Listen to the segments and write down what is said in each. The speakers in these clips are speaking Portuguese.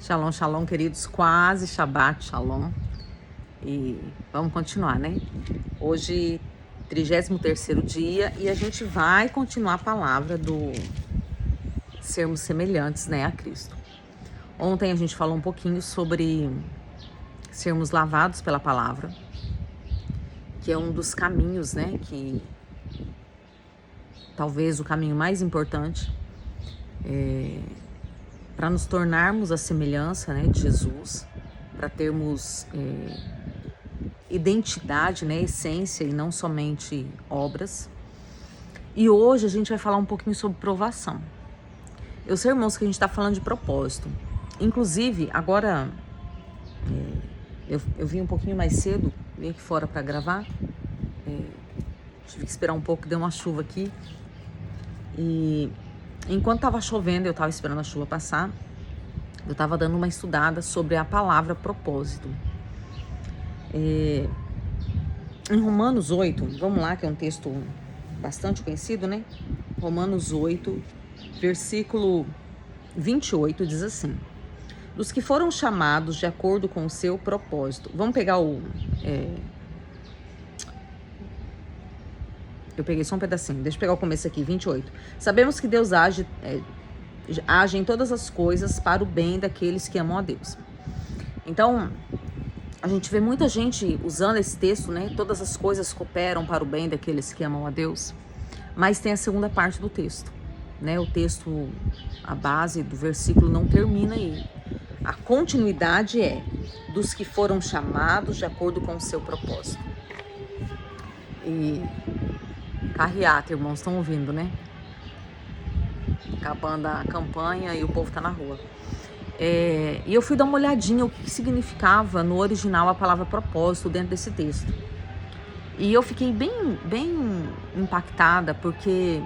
Shalom, shalom, queridos, quase Shabbat, shalom. E vamos continuar, né? Hoje, 33º dia, e a gente vai continuar a palavra do sermos semelhantes, né, a Cristo. Ontem a gente falou um pouquinho sobre sermos lavados pela palavra, que é um dos caminhos, né, que talvez o caminho mais importante para nos tornarmos a semelhança, né, de Jesus, para termos identidade, né, essência e não somente obras. E hoje a gente vai falar um pouquinho sobre provação. Eu sei, irmãos, que a gente está falando de propósito. Inclusive, agora eu vim um pouquinho mais cedo, vim aqui fora para gravar. Tive que esperar um pouco, deu uma chuva aqui. E enquanto estava chovendo, eu estava esperando a chuva passar, eu estava dando uma estudada sobre a palavra propósito. Em Romanos 8, vamos lá, que é um texto bastante conhecido, né? Romanos 8, versículo 28, diz assim: dos que foram chamados de acordo com o seu propósito. Vamos pegar eu peguei só um pedacinho, deixa eu pegar o começo aqui, 28. Sabemos que Deus age em todas as coisas para o bem daqueles que amam a Deus. Então, a gente vê muita gente usando esse texto, né? Todas as coisas cooperam para o bem daqueles que amam a Deus. Mas tem a segunda parte do texto, né? O texto, a base do versículo não termina aí. A continuidade é dos que foram chamados de acordo com o seu propósito. E carreata, irmãos, estão ouvindo, né? Acabando a campanha e o povo tá na rua. E eu fui dar uma olhadinha o que significava no original a palavra propósito dentro desse texto. E eu fiquei bem impactada, porque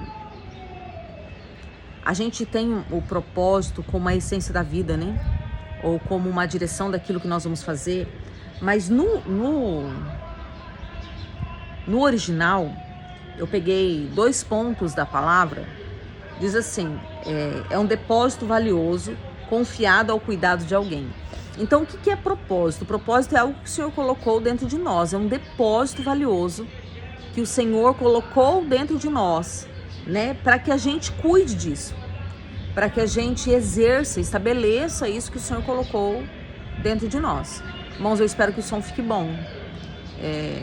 a gente tem o propósito como a essência da vida, né? Ou como uma direção daquilo que nós vamos fazer. Mas no original, eu peguei 2 pontos da palavra. Diz assim, é um depósito valioso confiado ao cuidado de alguém. Então, o que é propósito? O propósito é algo que o Senhor colocou dentro de nós, é um depósito valioso que o Senhor colocou dentro de nós, né, para que a gente cuide disso, para que a gente exerça, estabeleça isso que o Senhor colocou dentro de nós. Irmãos, eu espero que o som fique bom.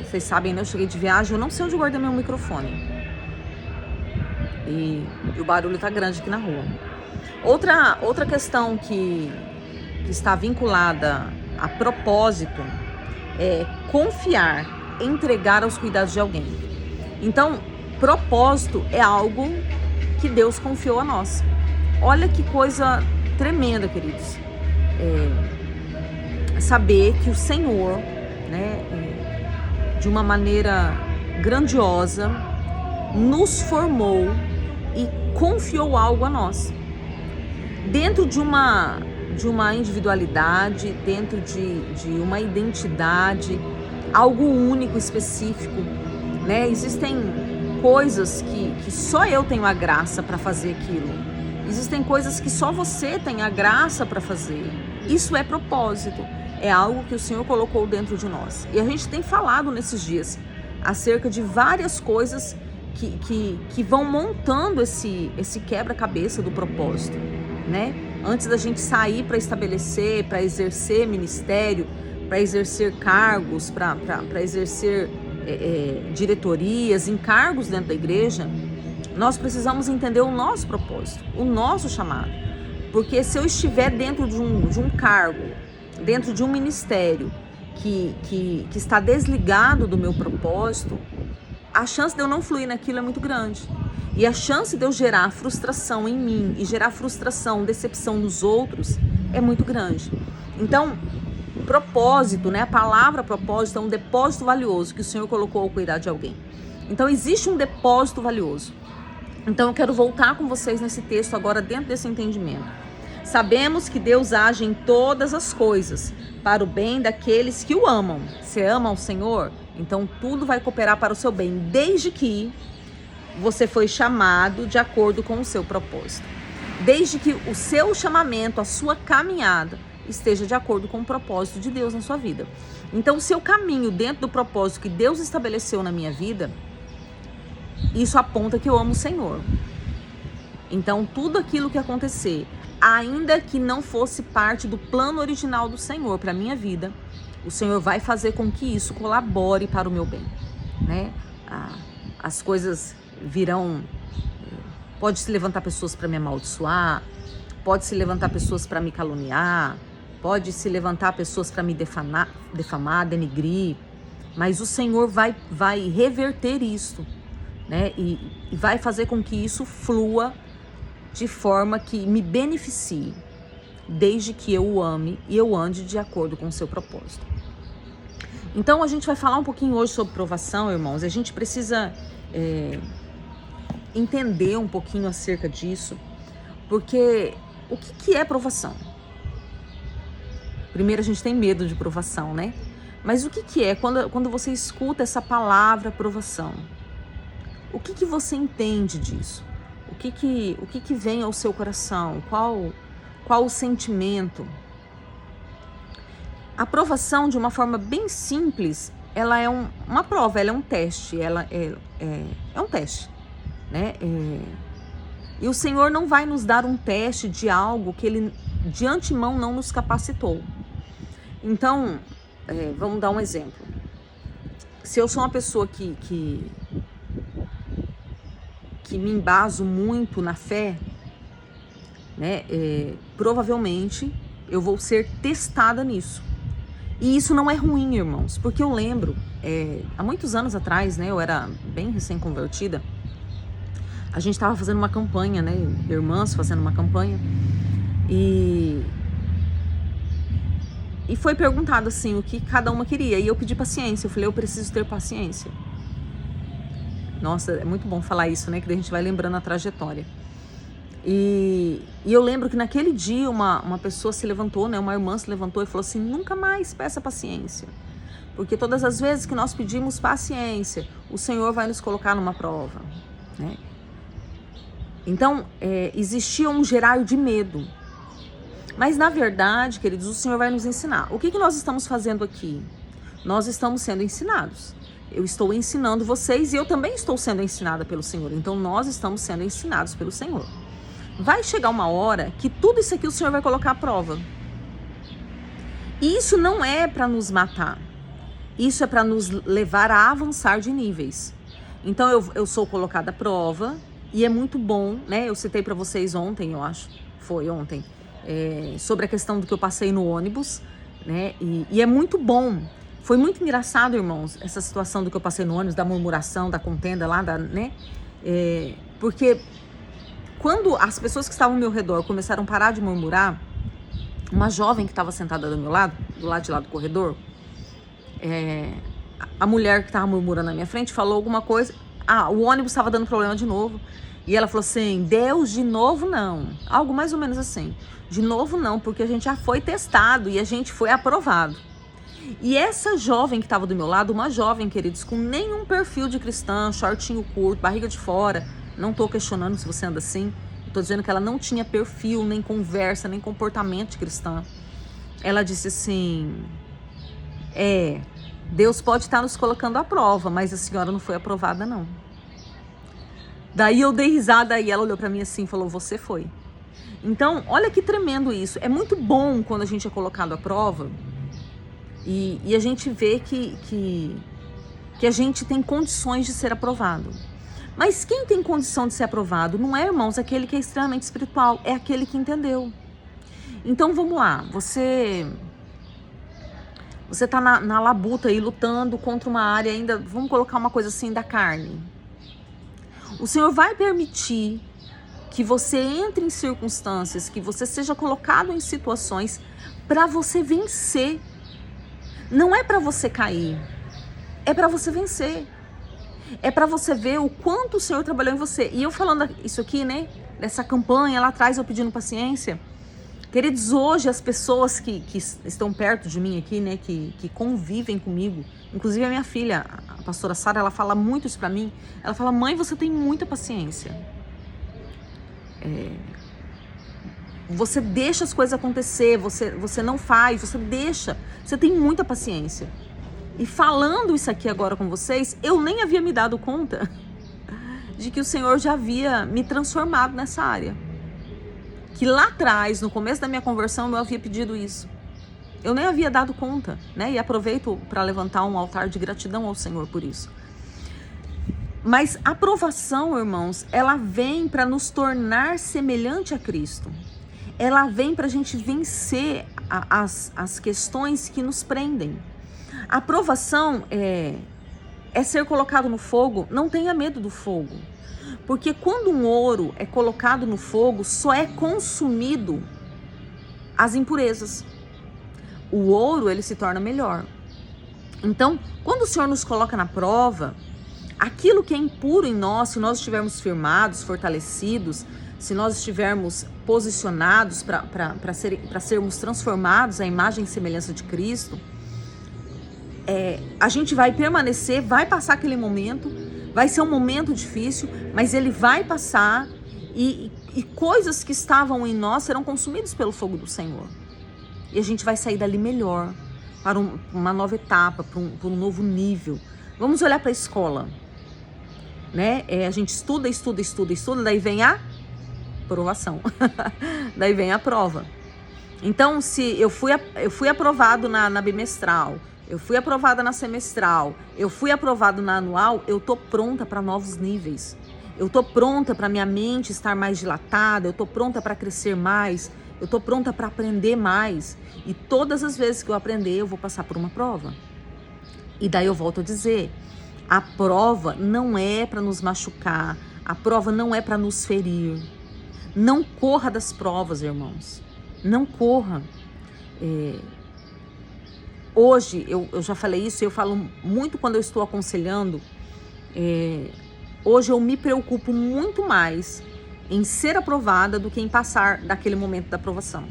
Vocês sabem, né, eu cheguei de viagem, eu não sei onde eu guardei meu microfone. E o barulho tá grande aqui na rua. Outra questão que está vinculada a propósito é confiar, entregar aos cuidados de alguém. Então, propósito é algo que Deus confiou a nós. Olha que coisa tremenda, queridos. Saber que o Senhor, né, de uma maneira grandiosa, nos formou e confiou algo a nós. Dentro de uma individualidade, dentro de uma identidade, algo único, específico, né? Existem coisas que só eu tenho a graça para fazer aquilo. Existem coisas que só você tem a graça para fazer. Isso é propósito. É algo que o Senhor colocou dentro de nós. E a gente tem falado nesses dias acerca de várias coisas que vão montando esse quebra-cabeça do propósito, né? Antes da gente sair para estabelecer, para exercer ministério, para exercer cargos, para exercer diretorias, encargos dentro da igreja, nós precisamos entender o nosso propósito, o nosso chamado. Porque se eu estiver dentro de um cargo, dentro de um ministério que está desligado do meu propósito, a chance de eu não fluir naquilo é muito grande. E a chance de eu gerar frustração em mim e gerar frustração, decepção nos outros é muito grande. Então, propósito, né? A palavra propósito é um depósito valioso que o Senhor colocou ao cuidar de alguém. Então, existe um depósito valioso. Então, eu quero voltar com vocês nesse texto agora dentro desse entendimento. Sabemos que Deus age em todas as coisas para o bem daqueles que o amam. Você ama o Senhor? Então tudo vai cooperar para o seu bem, desde que você foi chamado de acordo com o seu propósito. Desde que o seu chamamento, a sua caminhada esteja de acordo com o propósito de Deus na sua vida. Então, se eu caminho dentro do propósito que Deus estabeleceu na minha vida, isso aponta que eu amo o Senhor. Então, tudo aquilo que acontecer, ainda que não fosse parte do plano original do Senhor para a minha vida, o Senhor vai fazer com que isso colabore para o meu bem, né? As coisas virão, pode se levantar pessoas para me amaldiçoar, pode se levantar pessoas para me caluniar, pode se levantar pessoas para me defamar, denegrir, mas o Senhor vai reverter isso, né? E vai fazer com que isso flua de forma que me beneficie, desde que eu o ame e eu ande de acordo com o seu propósito. Então a gente vai falar um pouquinho hoje sobre provação, irmãos. A gente precisa entender um pouquinho acerca disso, porque o que é provação? Primeiro a gente tem medo de provação, né? Mas o que é quando você escuta essa palavra provação? O que você entende disso? O que vem ao seu coração? Qual o sentimento? A provação, de uma forma bem simples, ela é uma prova, ela é um teste, ela é um teste, né? E o Senhor não vai nos dar um teste de algo que Ele de antemão não nos capacitou. Então, vamos dar um exemplo. Se eu sou uma pessoa que me embaso muito na fé, né, provavelmente eu vou ser testada nisso. E isso não é ruim, irmãos, porque eu lembro, há muitos anos atrás, né, eu era bem recém-convertida, a gente estava fazendo uma campanha, né, irmãs fazendo uma campanha, e foi perguntado assim, o que cada uma queria, e eu pedi paciência, eu falei, eu preciso ter paciência. Nossa, é muito bom falar isso, né? Que daí a gente vai lembrando a trajetória. E eu lembro que naquele dia uma pessoa se levantou, né? Uma irmã se levantou e falou assim, nunca mais peça paciência. Porque todas as vezes que nós pedimos paciência, o Senhor vai nos colocar numa prova, né? Então, existia um gerar de medo. Mas na verdade, queridos, o Senhor vai nos ensinar. O que nós estamos fazendo aqui? Nós estamos sendo ensinados. Eu estou ensinando vocês e eu também estou sendo ensinada pelo Senhor. Então, nós estamos sendo ensinados pelo Senhor. Vai chegar uma hora que tudo isso aqui o Senhor vai colocar à prova. E isso não é para nos matar. Isso é para nos levar a avançar de níveis. Então, eu sou colocada à prova e é muito bom, né? Eu citei para vocês ontem, eu acho, foi ontem, sobre a questão do que eu passei no ônibus, né? E é muito bom. Foi muito engraçado, irmãos, essa situação do que eu passei no ônibus, da murmuração, da contenda lá, né? Porque quando as pessoas que estavam ao meu redor começaram a parar de murmurar, uma jovem que estava sentada do meu lado, do lado de lá do corredor, a mulher que estava murmurando na minha frente falou alguma coisa, o ônibus estava dando problema de novo, e ela falou assim, Deus, de novo não, algo mais ou menos assim, de novo não, porque a gente já foi testado e a gente foi aprovado. E essa jovem que estava do meu lado, uma jovem, queridos, com nenhum perfil de cristã, shortinho curto, barriga de fora, não estou questionando se você anda assim, estou dizendo que ela não tinha perfil, nem conversa, nem comportamento de cristã. Ela disse assim, Deus pode estar nos colocando à prova, mas a senhora não foi aprovada não. Daí eu dei risada e ela olhou para mim assim e falou, você foi. Então, olha que tremendo isso. É muito bom quando a gente é colocado à prova, e a gente vê que a gente tem condições de ser aprovado. Mas quem tem condição de ser aprovado não é, irmãos, aquele que é extremamente espiritual, é aquele que entendeu. Então vamos lá, você tá na labuta aí, lutando contra uma área ainda, vamos colocar uma coisa assim, da carne. O Senhor vai permitir que você entre em circunstâncias, que você seja colocado em situações para você vencer. Não é para você cair, é para você vencer. É para você ver o quanto o Senhor trabalhou em você. E eu falando isso aqui, né, dessa campanha lá atrás, eu pedindo paciência. Queridos, hoje as pessoas que estão perto de mim aqui, né, que convivem comigo, inclusive a minha filha, a pastora Sara, ela fala muito isso para mim. Ela fala, mãe, você tem muita paciência. Você deixa as coisas acontecer, você não faz, você deixa. Você tem muita paciência. E falando isso aqui agora com vocês, eu nem havia me dado conta de que o Senhor já havia me transformado nessa área. Que lá atrás, no começo da minha conversão, eu havia pedido isso. Eu nem havia dado conta, né? E aproveito para levantar um altar de gratidão ao Senhor por isso. Mas a aprovação, irmãos, ela vem para nos tornar semelhante a Cristo. Ela vem para a gente vencer as questões que nos prendem. A aprovação é ser colocado no fogo. Não tenha medo do fogo. Porque quando um ouro é colocado no fogo, só é consumido as impurezas. O ouro, ele se torna melhor. Então, quando o Senhor nos coloca na prova, aquilo que é impuro em nós, se nós estivermos firmados, fortalecidos, se nós estivermos posicionados para sermos transformados à imagem e semelhança de Cristo, a gente vai permanecer, vai passar aquele momento, vai ser um momento difícil, mas ele vai passar e coisas que estavam em nós serão consumidas pelo fogo do Senhor. E a gente vai sair dali melhor, para uma nova etapa, para um novo nível. Vamos olhar para a escola, né? A gente estuda, daí vem a aprovação, daí vem a prova. Então, se eu fui aprovado na bimestral, eu fui aprovada na semestral, eu fui aprovado na anual, eu tô pronta para novos níveis. Eu tô pronta para minha mente estar mais dilatada, eu tô pronta para crescer mais, eu tô pronta para aprender mais. E todas as vezes que eu aprender, eu vou passar por uma prova. E daí eu volto a dizer, a prova não é para nos machucar, a prova não é para nos ferir. Não corra das provas, irmãos. Não corra. Hoje, eu já falei isso, eu falo muito quando eu estou aconselhando. Hoje eu me preocupo muito mais em ser aprovada do que em passar daquele momento da aprovação.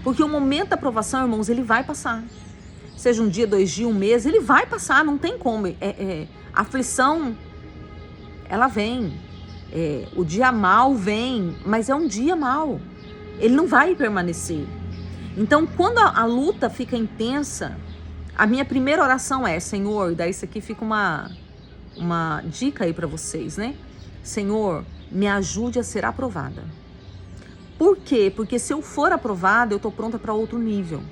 Porque o momento da aprovação, irmãos, ele vai passar. Seja um dia, 2 dias, 1 mês, ele vai passar, não tem como. A aflição, ela vem. O dia mal vem, mas é um dia mal. Ele não vai permanecer. Então, quando a luta fica intensa, a minha primeira oração é, Senhor, daí isso aqui fica uma dica aí para vocês, né? Senhor, me ajude a ser aprovada. Por quê? Porque se eu for aprovada, eu tô pronta para outro nível.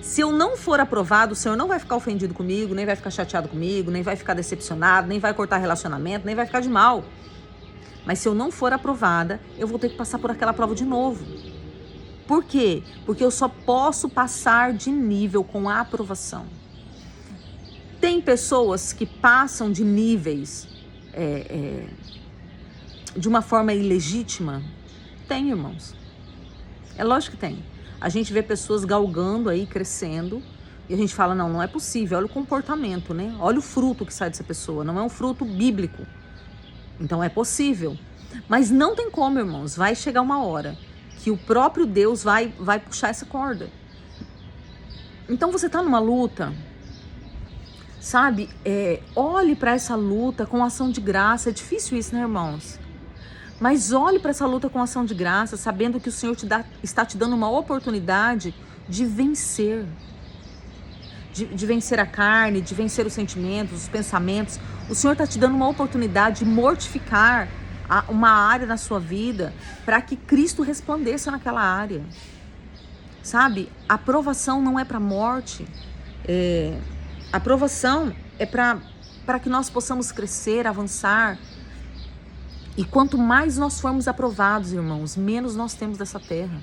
Se eu não for aprovado, o Senhor não vai ficar ofendido comigo, nem vai ficar chateado comigo, nem vai ficar decepcionado, nem vai cortar relacionamento, nem vai ficar de mal. Mas se eu não for aprovada, eu vou ter que passar por aquela prova de novo. Por quê? Porque eu só posso passar de nível com a aprovação. Tem pessoas que passam de níveis de uma forma ilegítima? Tem, irmãos. É lógico que tem. A gente vê pessoas galgando aí, crescendo, e a gente fala, não é possível, olha o comportamento, né? Olha o fruto que sai dessa pessoa, não é um fruto bíblico. Então é possível. Mas não tem como, irmãos, vai chegar uma hora que o próprio Deus vai puxar essa corda. Então você tá numa luta, sabe? Olhe para essa luta com ação de graça. É difícil isso, né, irmãos? Mas olhe para essa luta com ação de graça, sabendo que o Senhor está te dando uma oportunidade de vencer. De vencer a carne, de vencer os sentimentos, os pensamentos. O Senhor está te dando uma oportunidade de mortificar uma área na sua vida para que Cristo resplandeça naquela área. Sabe? A aprovação não é para morte. A aprovação é para que nós possamos crescer, avançar. E quanto mais nós formos aprovados, irmãos, menos nós temos dessa terra.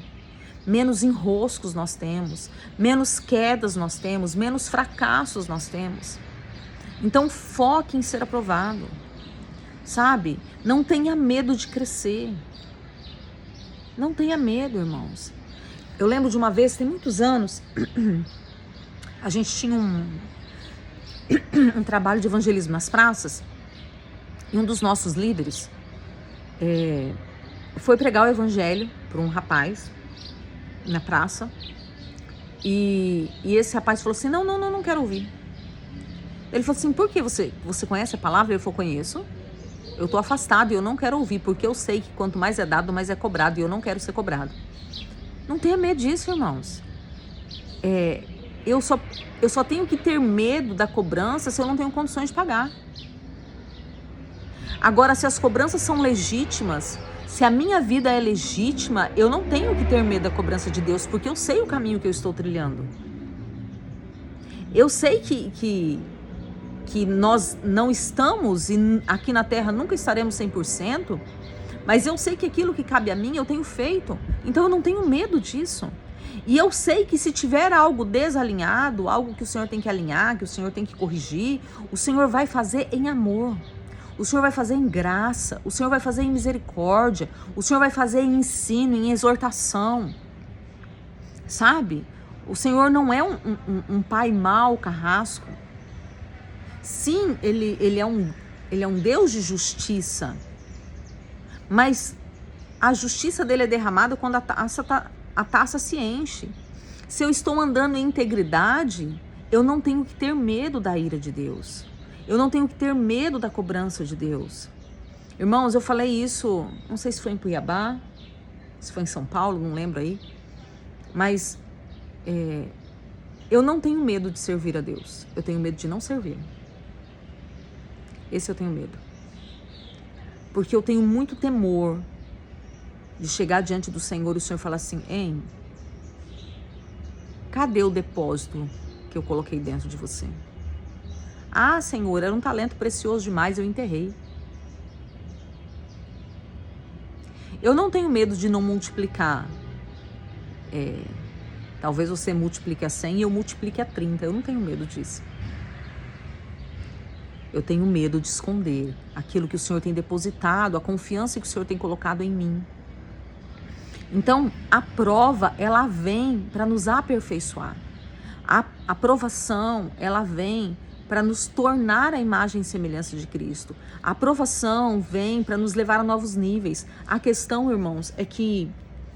Menos enroscos nós temos, menos quedas nós temos, menos fracassos nós temos. Então foque em ser aprovado, sabe? Não tenha medo de crescer. Não tenha medo, irmãos. Eu lembro de uma vez, tem muitos anos, a gente tinha um trabalho de evangelismo nas praças, e um dos nossos líderes foi pregar o evangelho para um rapaz na praça, e esse rapaz falou assim, não quero ouvir. Ele falou assim, por que você conhece a palavra? Ele falou, conheço. Eu tô afastado e eu não quero ouvir, porque eu sei que quanto mais é dado, mais é cobrado, e eu não quero ser cobrado. Não tenha medo disso, irmãos. Eu só tenho que ter medo da cobrança se eu não tenho condições de pagar. Agora, se as cobranças são legítimas, se a minha vida é legítima, eu não tenho que ter medo da cobrança de Deus, porque eu sei o caminho que eu estou trilhando. Eu sei que nós não estamos, e aqui na Terra nunca estaremos 100%, mas eu sei que aquilo que cabe a mim, eu tenho feito. Então eu não tenho medo disso. E eu sei que se tiver algo desalinhado, algo que o Senhor tem que alinhar, que o Senhor tem que corrigir, o Senhor vai fazer em amor. O Senhor vai fazer em graça, o Senhor vai fazer em misericórdia, o Senhor vai fazer em ensino, em exortação. Sabe? O Senhor não é um pai mau, carrasco. Sim, ele é um Deus de justiça, mas a justiça dele é derramada quando a taça se enche. Se eu estou andando em integridade, eu não tenho que ter medo da ira de Deus. Eu não tenho que ter medo da cobrança de Deus. Irmãos, eu falei isso, não sei se foi em Cuiabá, se foi em São Paulo, não lembro aí, mas eu não tenho medo de servir a Deus. Eu tenho medo de não servir. Esse eu tenho medo. Porque eu tenho muito temor de chegar diante do Senhor e o Senhor falar assim: hein, cadê o depósito que eu coloquei dentro de você? Ah, Senhor, era um talento precioso demais, eu enterrei. Eu não tenho medo de não multiplicar. Talvez você multiplique a 100 e eu multiplique a 30. Eu não tenho medo disso. Eu tenho medo de esconder aquilo que o Senhor tem depositado, a confiança que o Senhor tem colocado em mim. Então, a prova, ela vem para nos aperfeiçoar. A aprovação, ela vem para nos tornar a imagem e semelhança de Cristo. A aprovação vem para nos levar a novos níveis. A questão, irmãos, é que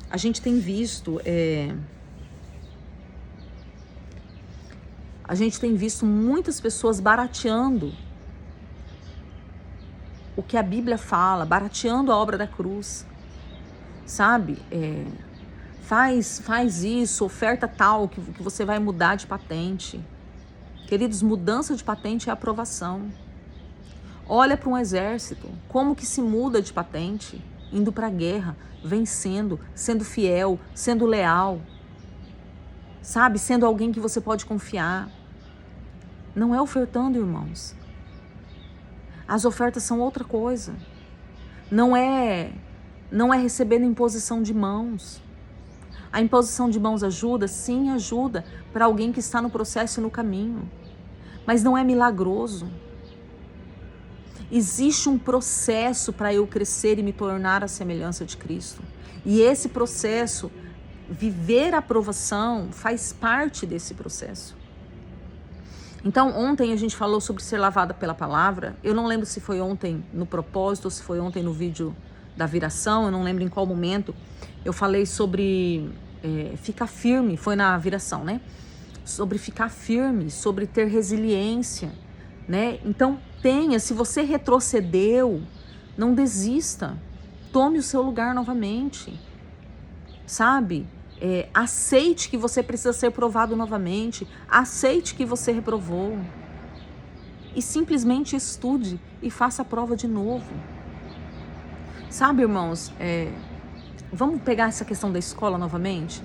a gente tem visto... A gente tem visto muitas pessoas barateando o que a Bíblia fala, barateando a obra da cruz, sabe? Faz isso, oferta tal, que você vai mudar de patente. Queridos, mudança de patente é aprovação. Olha para um exército, como que se muda de patente? Indo para a guerra, vencendo, sendo fiel, sendo leal. Sabe? Sendo alguém que você pode confiar. Não é ofertando, irmãos. As ofertas são outra coisa. Não é recebendo imposição de mãos. A imposição de mãos ajuda? Sim, ajuda para alguém que está no processo e no caminho. Mas não é milagroso. Existe um processo para eu crescer e me tornar a semelhança de Cristo. E esse processo, viver a aprovação, faz parte desse processo. Então, ontem a gente falou sobre ser lavada pela palavra. Eu não lembro se foi ontem no propósito ou se foi ontem no vídeo da viração. Eu não lembro em qual momento. Eu falei sobre ficar firme. Foi na viração, né? Sobre ficar firme, sobre ter resiliência, né? Então, se você retrocedeu, não desista. Tome o seu lugar novamente, sabe? Aceite que você precisa ser provado novamente. Aceite que você reprovou. E simplesmente estude e faça a prova de novo. Sabe, irmãos, vamos pegar essa questão da escola novamente?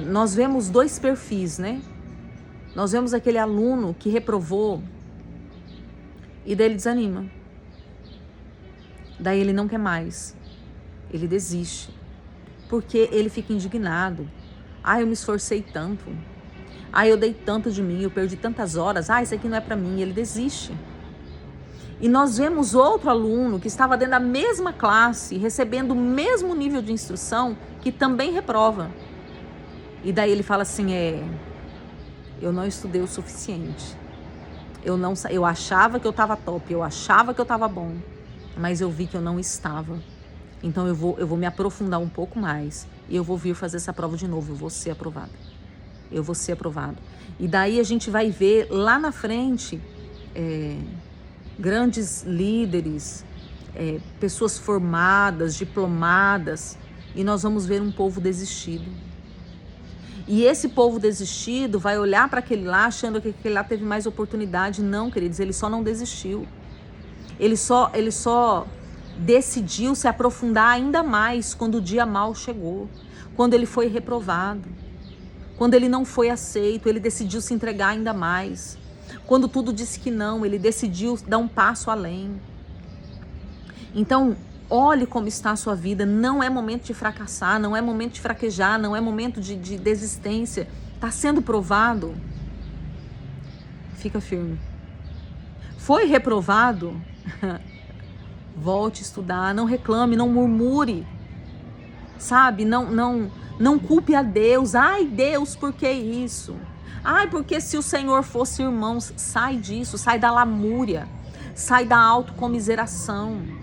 Nós vemos dois perfis, né? Nós vemos aquele aluno que reprovou e daí ele desanima. Daí ele não quer mais. Ele desiste. Porque ele fica indignado. Eu me esforcei tanto. Eu dei tanto de mim, eu perdi tantas horas. Isso aqui não é para mim. Ele desiste. E nós vemos outro aluno que estava dentro da mesma classe, recebendo o mesmo nível de instrução, que também reprova. E daí ele fala assim, eu não estudei o suficiente. Eu achava que eu estava top, eu achava que eu estava bom, mas eu vi que eu não estava. Então eu vou me aprofundar um pouco mais e eu vou vir fazer essa prova de novo, eu vou ser aprovado. Eu vou ser aprovado. E daí a gente vai ver lá na frente grandes líderes, pessoas formadas, diplomadas, e nós vamos ver um povo desistido. E esse povo desistido vai olhar para aquele lá achando que aquele lá teve mais oportunidade. Não, queridos, ele só não desistiu. Ele só decidiu se aprofundar ainda mais quando o dia mau chegou, quando ele foi reprovado, quando ele não foi aceito, ele decidiu se entregar ainda mais. Quando tudo disse que não, ele decidiu dar um passo além. Então, olhe como está a sua vida. Não é momento de fracassar, não é momento de fraquejar, não é momento de desistência. Está sendo provado. Fica firme. Foi reprovado? Volte a estudar, não reclame, não murmure. Sabe? Não culpe a Deus. Ai, Deus, por que isso? Ai, porque se o Senhor fosse irmãos, sai disso, sai da lamúria, sai da autocomiseração.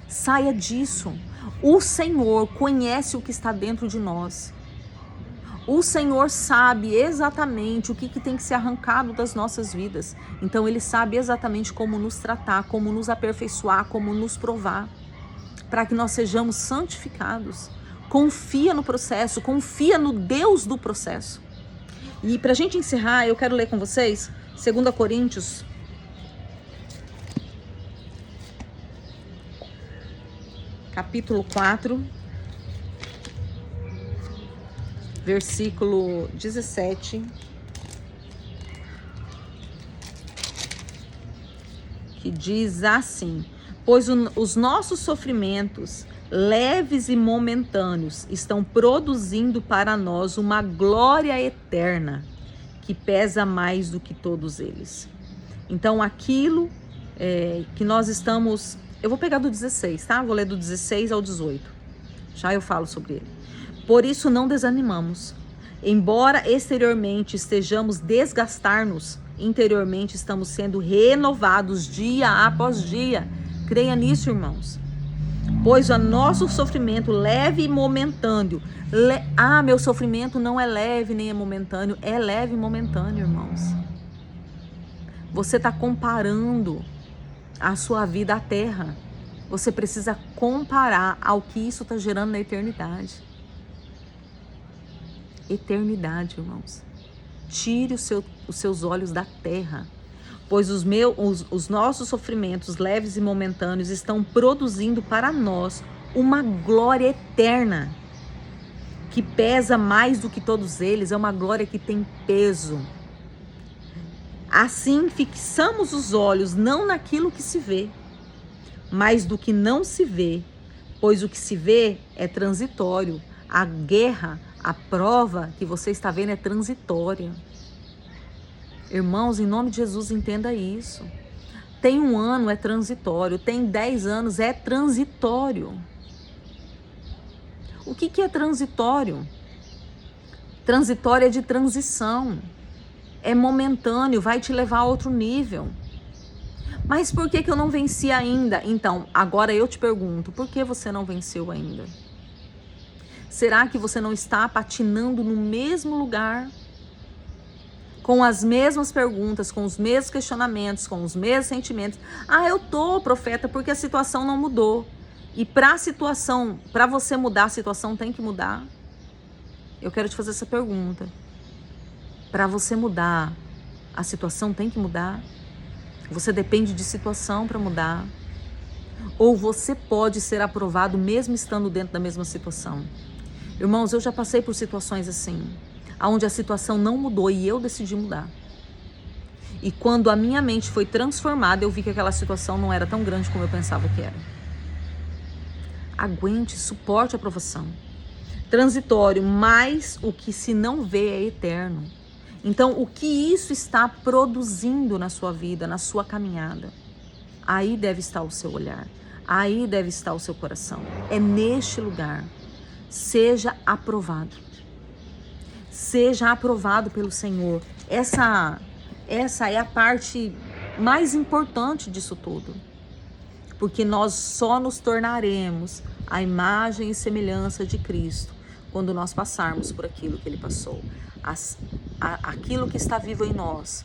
Saia disso. O Senhor conhece o que está dentro de nós. O Senhor sabe exatamente o que tem que ser arrancado das nossas vidas. Então Ele sabe exatamente como nos tratar, como nos aperfeiçoar, como nos provar, para que nós sejamos santificados. Confia no processo, confia no Deus do processo. E para a gente encerrar, eu quero ler com vocês 2 Coríntios, capítulo 4, versículo 17, que diz assim: pois os nossos sofrimentos, leves e momentâneos, estão produzindo para nós uma glória eterna, que pesa mais do que todos eles. Então, aquilo que nós estamos... Eu vou pegar do 16, tá? Vou ler do 16 ao 18. Já eu falo sobre ele. Por isso não desanimamos. Embora exteriormente estejamos desgastar-nos, interiormente estamos sendo renovados dia após dia. Creia nisso, irmãos. Pois o nosso sofrimento leve e momentâneo. Meu sofrimento não é leve nem é momentâneo. É leve e momentâneo, irmãos. Você está comparando a sua vida à terra. Você precisa comparar ao que isso está gerando na eternidade. Eternidade, irmãos. Tire os seus olhos da terra, pois os nossos sofrimentos leves e momentâneos estão produzindo para nós uma glória eterna, que pesa mais do que todos eles. É uma glória que tem peso. Assim, fixamos os olhos não naquilo que se vê, mas do que não se vê, pois o que se vê é transitório. A guerra, a prova que você está vendo é transitória. Irmãos, em nome de Jesus, entenda isso. Tem 1 ano, é transitório. Tem 10 anos, é transitório. O que é transitório? Transitório é de transição. É momentâneo, vai te levar a outro nível. Mas por que eu não venci ainda? Então, agora eu te pergunto, por que você não venceu ainda? Será que você não está patinando no mesmo lugar? Com as mesmas perguntas, com os mesmos questionamentos, com os mesmos sentimentos? Eu tô, profeta, porque a situação não mudou. E para você mudar, a situação tem que mudar? Eu quero te fazer essa pergunta. Para você mudar, a situação tem que mudar? Você depende de situação para mudar? Ou você pode ser aprovado mesmo estando dentro da mesma situação? Irmãos, eu já passei por situações assim, onde a situação não mudou e eu decidi mudar. E quando a minha mente foi transformada, eu vi que aquela situação não era tão grande como eu pensava que era. Aguente, suporte a provação. Transitório, mas o que se não vê é eterno. Então, o que isso está produzindo na sua vida, na sua caminhada? Aí deve estar o seu olhar, aí deve estar o seu coração. É neste lugar. Seja aprovado. Seja aprovado pelo Senhor. Essa é a parte mais importante disso tudo. Porque nós só nos tornaremos a imagem e semelhança de Cristo quando nós passarmos por aquilo que Ele passou. Aquilo que está vivo em nós,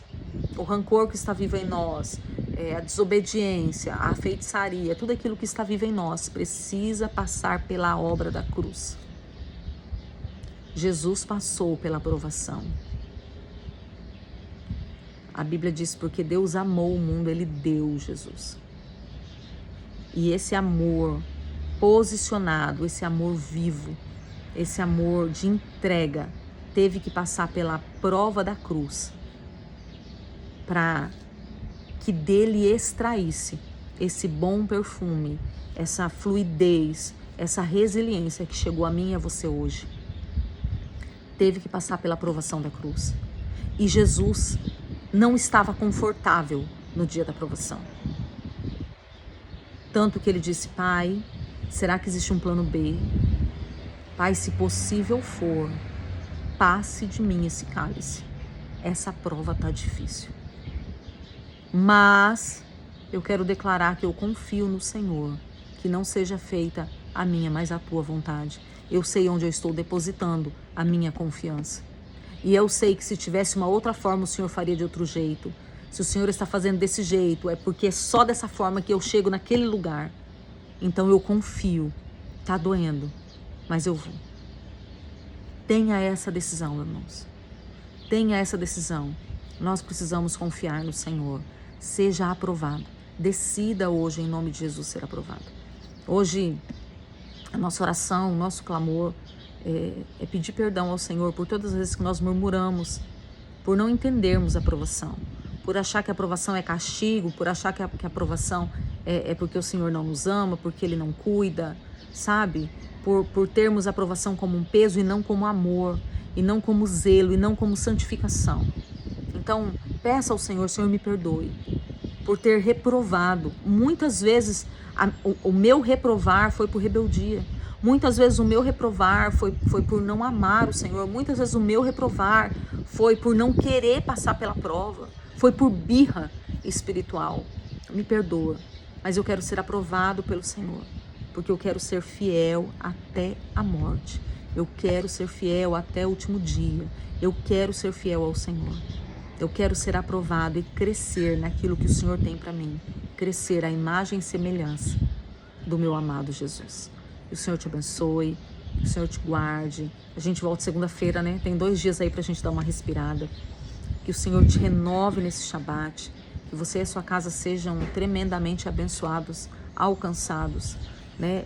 o rancor que está vivo em nós, a desobediência, a feitiçaria, tudo aquilo que está vivo em nós precisa passar pela obra da cruz. Jesus passou pela provação. A Bíblia diz, porque Deus amou o mundo, Ele deu Jesus. E esse amor posicionado, esse amor vivo, esse amor de entrega, teve que passar pela prova da cruz para que dele extraísse esse bom perfume, essa fluidez, essa resiliência que chegou a mim e a você hoje. Teve que passar pela provação da cruz. E Jesus não estava confortável no dia da provação. Tanto que ele disse, Pai, será que existe um plano B? Pai, se possível for, passe de mim esse cálice. Essa prova está difícil. Mas eu quero declarar que eu confio no Senhor, que não seja feita a minha, mas a tua vontade. Eu sei onde eu estou depositando a minha confiança. E eu sei que se tivesse uma outra forma, o Senhor faria de outro jeito. Se o Senhor está fazendo desse jeito, é porque é só dessa forma que eu chego naquele lugar. Então eu confio. Tá doendo, mas eu vou. Tenha essa decisão, irmãos. Tenha essa decisão. Nós precisamos confiar no Senhor. Seja aprovado. Decida hoje, em nome de Jesus, ser aprovado. Hoje, a nossa oração, o nosso clamor é pedir perdão ao Senhor por todas as vezes que nós murmuramos, por não entendermos a aprovação, por achar que a aprovação é castigo, por achar que a aprovação é porque o Senhor não nos ama, porque Ele não cuida, sabe? Por termos a aprovação como um peso e não como amor, e não como zelo, e não como santificação. Então, peça ao Senhor, Senhor, me perdoe por ter reprovado. Muitas vezes o meu reprovar foi por rebeldia. Muitas vezes o meu reprovar foi por não amar o Senhor. Muitas vezes o meu reprovar foi por não querer passar pela prova. Foi por birra espiritual. Me perdoa, mas eu quero ser aprovado pelo Senhor, porque eu quero ser fiel até a morte. Eu quero ser fiel até o último dia. Eu quero ser fiel ao Senhor. Eu quero ser aprovado e crescer naquilo que o Senhor tem para mim. Crescer à imagem e semelhança do meu amado Jesus. Que o Senhor te abençoe, que o Senhor te guarde. A gente volta segunda-feira, né? Tem 2 dias aí pra gente dar uma respirada. Que o Senhor te renove nesse Shabat. Que você e a sua casa sejam tremendamente abençoados, alcançados, né?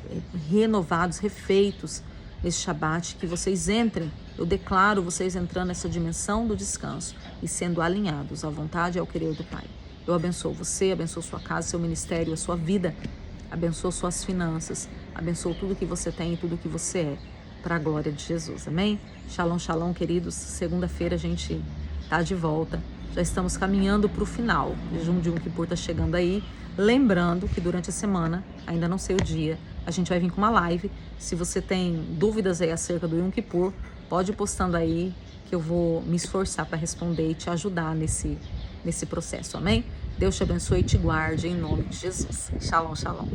Renovados, refeitos nesse Shabat. Que vocês entrem, eu declaro vocês entrando nessa dimensão do descanso e sendo alinhados à vontade e ao querer do Pai. Eu abençoo você, abençoo sua casa, seu ministério, a sua vida, abençoo suas finanças, abençoo tudo que você tem e tudo que você é, para a glória de Jesus, amém? Shalom, shalom, queridos. Segunda-feira a gente tá de volta, já estamos caminhando para o final. O jejum de Yom Kippur tá chegando aí. Lembrando que durante a semana, ainda não sei o dia, a gente vai vir com uma live. Se você tem dúvidas aí acerca do Yom Kippur, pode ir postando aí, que eu vou me esforçar para responder e te ajudar nesse processo, amém? Deus te abençoe e te guarde em nome de Jesus. Shalom, shalom.